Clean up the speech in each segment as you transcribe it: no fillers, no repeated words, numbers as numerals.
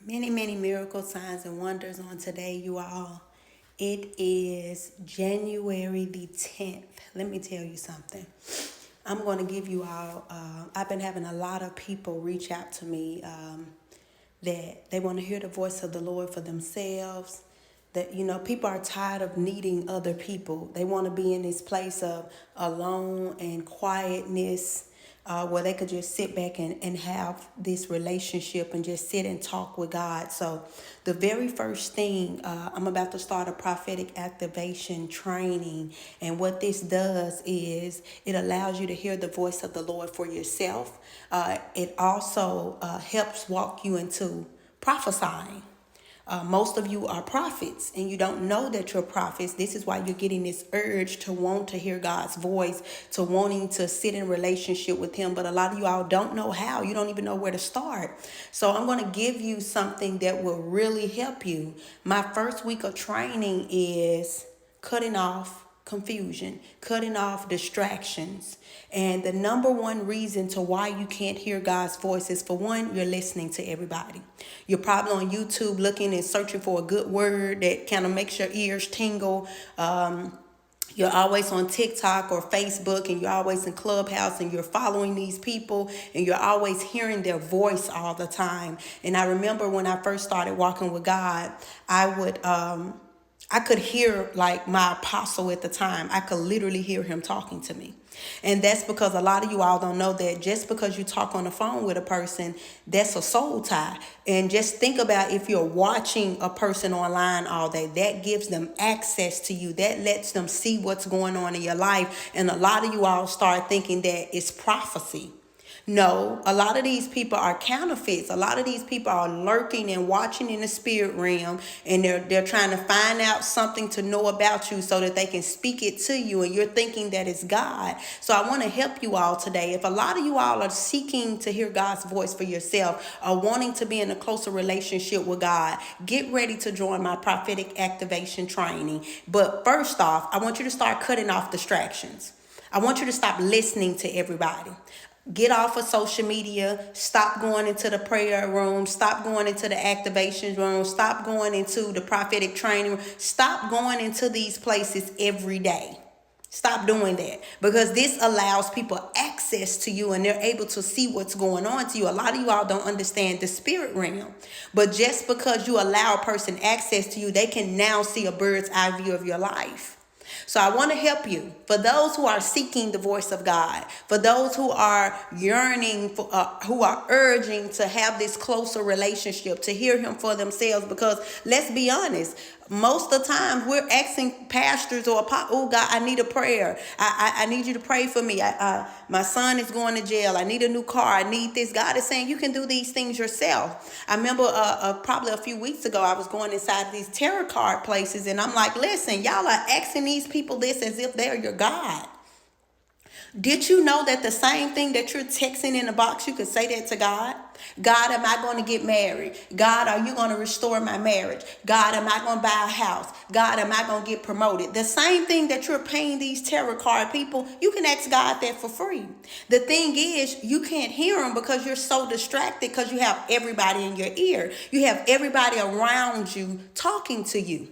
Many, many miracle signs and wonders on today, you all. It is January the 10th. Let me tell you something. I'm going to give you all, I've been having a lot of people reach out to me that they want to hear the voice of the Lord for themselves. That, people are tired of needing other people. They want to be in this place of alone and quietness, where they could just sit back and have this relationship and just sit and talk with God. So the very first thing, I'm about to start a prophetic activation training. And what this does is it allows you to hear the voice of the Lord for yourself. It also helps walk you into prophesying. Most of you are prophets and you don't know that you're prophets. This is why you're getting this urge to want to hear God's voice, to wanting to sit in relationship with him. But a lot of you all don't know how. You don't even know where to start. So I'm going to give you something that will really help you. My first week of training is cutting off confusion, cutting off distractions. And the number one reason to why you can't hear God's voice is, for one, you're listening to everybody. You're probably on YouTube looking and searching for a good word that kind of makes your ears tingle. You're always on TikTok or Facebook, and you're always in Clubhouse, and you're following these people, and you're always hearing their voice all the time. And I remember when I first started walking with God, I could hear, like, my apostle at the time. I could literally hear him talking to me. And that's because a lot of you all don't know that just because you talk on the phone with a person, that's a soul tie. And just think about, if you're watching a person online all day, that gives them access to you. That lets them see what's going on in your life. And a lot of you all start thinking that it's prophecy. No, a lot of these people are counterfeits. A lot of these people are lurking and watching in the spirit realm, and they're trying to find out something to know about you so that they can speak it to you, and you're thinking that it's God. So I want to help you all today. If a lot of you all are seeking to hear God's voice for yourself, or wanting to be in a closer relationship with God, get ready to join my prophetic activation training. But first off, I want you to start cutting off distractions. I want you to stop listening to everybody. Get off of social media. Stop going into the prayer room. Stop going into the activation room. Stop going into the prophetic training room. Stop going into these places every day. Stop doing that, because this allows people access to you, and they're able to see what's going on to you. A lot of you all don't understand the spirit realm, but just because you allow a person access to you, they can now see a bird's eye view of your life. So I want to help you. For those who are seeking the voice of God, for those who are yearning, for, who are urging to have this closer relationship, to hear him for themselves, because let's be honest, most of the time we're asking pastors or, oh God, I need a prayer. I need you to pray for me. My son is going to jail. I need a new car. I need this. God is saying you can do these things yourself. I remember probably a few weeks ago, I was going inside these tarot card places, and I'm like, listen, y'all are asking these people this as if they're your God. Did you know that the same thing that you're texting in the box, you could say that to God? God, am I going to get married? God, are you going to restore my marriage? God, am I going to buy a house? God, am I going to get promoted? The same thing that you're paying these tarot card people, you can ask God that for free. The thing is, you can't hear them because you're so distracted, because you have everybody in your ear. You have everybody around you talking to you.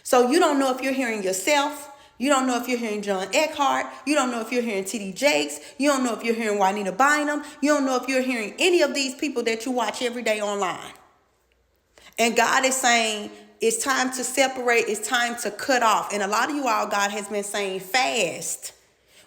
So you don't know if you're hearing yourself. You don't know if you're hearing John Eckhart. You don't know if you're hearing T.D. Jakes. You don't know if you're hearing Juanita Bynum. You don't know if you're hearing any of these people that you watch every day online. And God is saying it's time to separate. It's time to cut off. And a lot of you all, God has been saying fast.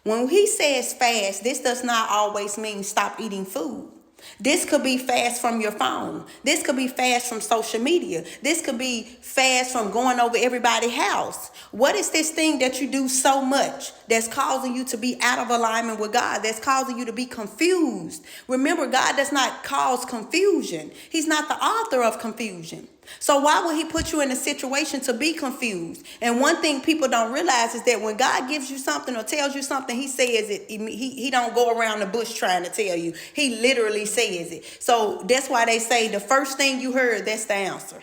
When he says fast, this does not always mean stop eating food. This could be fast from your phone. This could be fast from social media. This could be fast from going over everybody's house. What is this thing that you do so much that's causing you to be out of alignment with God, that's causing you to be confused? Remember, God does not cause confusion. He's not the author of confusion. So why would he put you in a situation to be confused? And one thing people don't realize is that when God gives you something or tells you something, he says it. He don't go around the bush trying to tell you. He literally says it. So that's why they say the first thing you heard, that's the answer.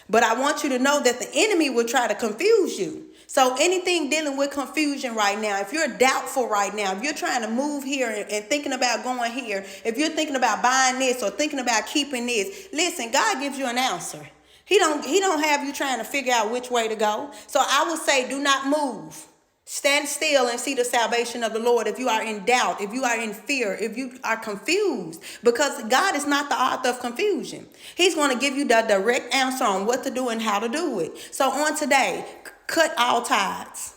But I want you to know that the enemy will try to confuse you. So anything dealing with confusion right now, if you're doubtful right now, if you're trying to move here and thinking about going here, if you're thinking about buying this or thinking about keeping this, listen, God gives you an answer. He don't have you trying to figure out which way to go. So I would say, do not move. Stand still and see the salvation of the Lord. If you are in doubt, if you are in fear, if you are confused, because God is not the author of confusion. He's going to give you the direct answer on what to do and how to do it. So on today, cut all ties.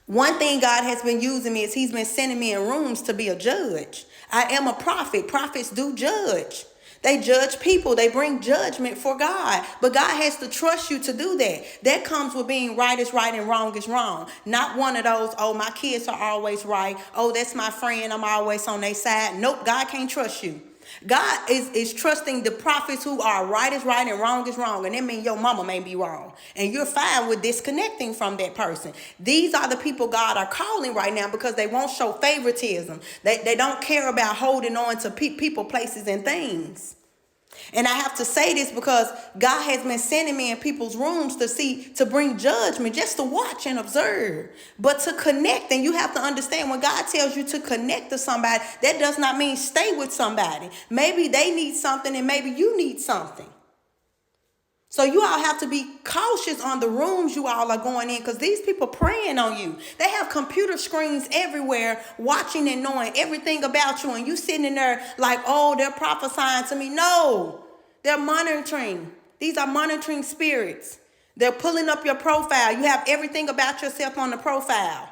One thing God has been using me is he's been sending me in rooms to be a judge. I am a prophet. Prophets do judge. They judge people. They bring judgment for God. But God has to trust you to do that. That comes with being right is right and wrong is wrong. Not one of those, oh, my kids are always right. Oh, that's my friend. I'm always on their side. Nope, God can't trust you. God is trusting the prophets who are right is right and wrong is wrong. And that means your mama may be wrong. And you're fine with disconnecting from that person. These are the people God are calling right now because they won't show favoritism. They don't care about holding on to people, places, and things. And I have to say this because God has been sending me in people's rooms to bring judgment, just to watch and observe, but to connect. And you have to understand, when God tells you to connect to somebody, that does not mean stay with somebody. Maybe they need something and maybe you need something. So you all have to be cautious on the rooms you all are going in, because these people preying on you. They have computer screens everywhere watching and knowing everything about you. And you sitting in there like, oh, they're prophesying to me. No, they're monitoring. These are monitoring spirits. They're pulling up your profile. You have everything about yourself on the profile.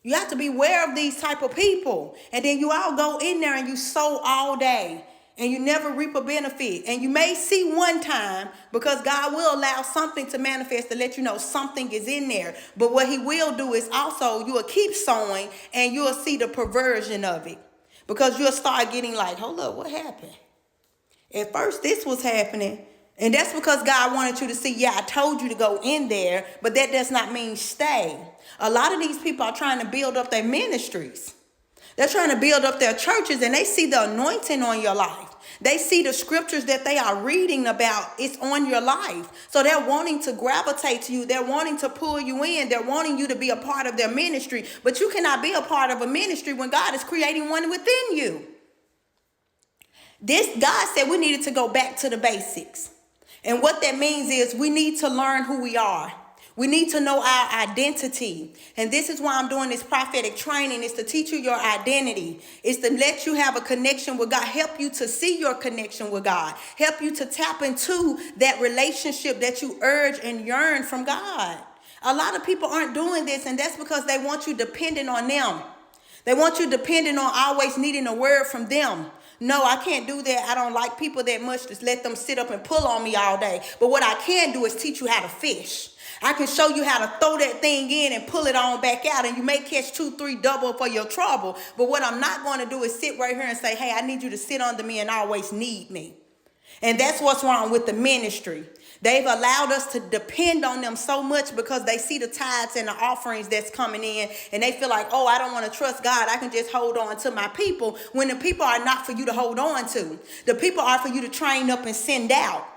You have to be aware of these type of people. And then you all go in there and you sow all day. And you never reap a benefit. And you may see one time, because God will allow something to manifest to let you know something is in there. But what he will do is also you will keep sowing and you will see the perversion of it. Because you'll start getting like, hold up, what happened? At first this was happening. And that's because God wanted you to see, yeah, I told you to go in there. But that does not mean stay. A lot of these people are trying to build up their ministries. They're trying to build up their churches, and they see the anointing on your life. They see the scriptures that they are reading about. It's on your life. So they're wanting to gravitate to you. They're wanting to pull you in. They're wanting you to be a part of their ministry. But you cannot be a part of a ministry when God is creating one within you. God said we needed to go back to the basics. And what that means is we need to learn who we are. We need to know our identity. And this is why I'm doing this prophetic training, is to teach you your identity. It's to let you have a connection with God, help you to see your connection with God, help you to tap into that relationship that you urge and yearn from God. A lot of people aren't doing this, and that's because they want you dependent on them. They want you dependent on always needing a word from them. No, I can't do that. I don't like people that much. Just let them sit up and pull on me all day. But what I can do is teach you how to fish. I can show you how to throw that thing in and pull it on back out, and you may catch 2, 3 double for your trouble. But what I'm not going to do is sit right here and say, hey, I need you to sit under me and always need me. And that's what's wrong with the ministry. They've allowed us to depend on them so much because they see the tithes and the offerings that's coming in, and they feel like, oh, I don't want to trust God. I can just hold on to my people, when the people are not for you to hold on to. The people are for you to train up and send out.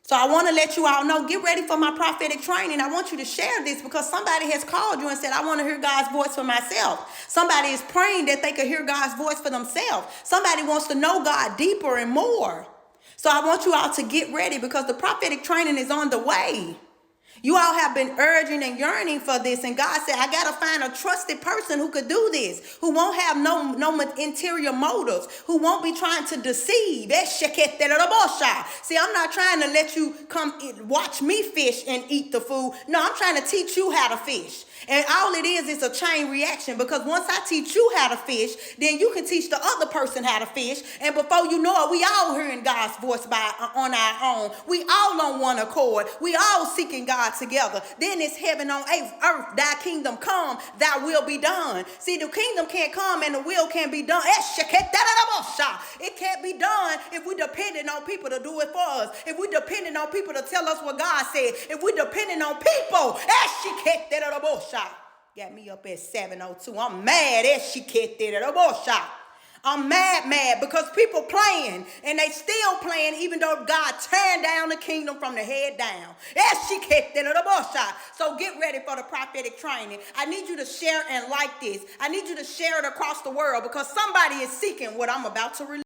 So I want to let you all know, get ready for my prophetic training. I want you to share this because somebody has called you and said, I want to hear God's voice for myself. Somebody is praying that they could hear God's voice for themselves. Somebody wants to know God deeper and more. So I want you all to get ready because the prophetic training is on the way. You all have been urging and yearning for this. And God said, I got to find a trusted person who could do this, who won't have no interior motives, who won't be trying to deceive. See, I'm not trying to let you come watch me fish and eat the food. No, I'm trying to teach you how to fish. And all it is a chain reaction, because once I teach you how to fish, then you can teach the other person how to fish. And before you know it, we all hearing God's voice on our own. We all on one accord. We all seeking God together. Then it's heaven on earth. Thy kingdom come, thy will be done. See, the kingdom can't come and the will can't be done. It can't be done if we depending on people to do it for us. If we depending on people to tell us what God said. If we depending on people. Got me up at 7:02. I'm mad. I'm mad because people playing and they still playing even though God tearing down the kingdom from the head down. So get ready for the prophetic training. I need you to share and like this. I need you to share it across the world because somebody is seeking what I'm about to release.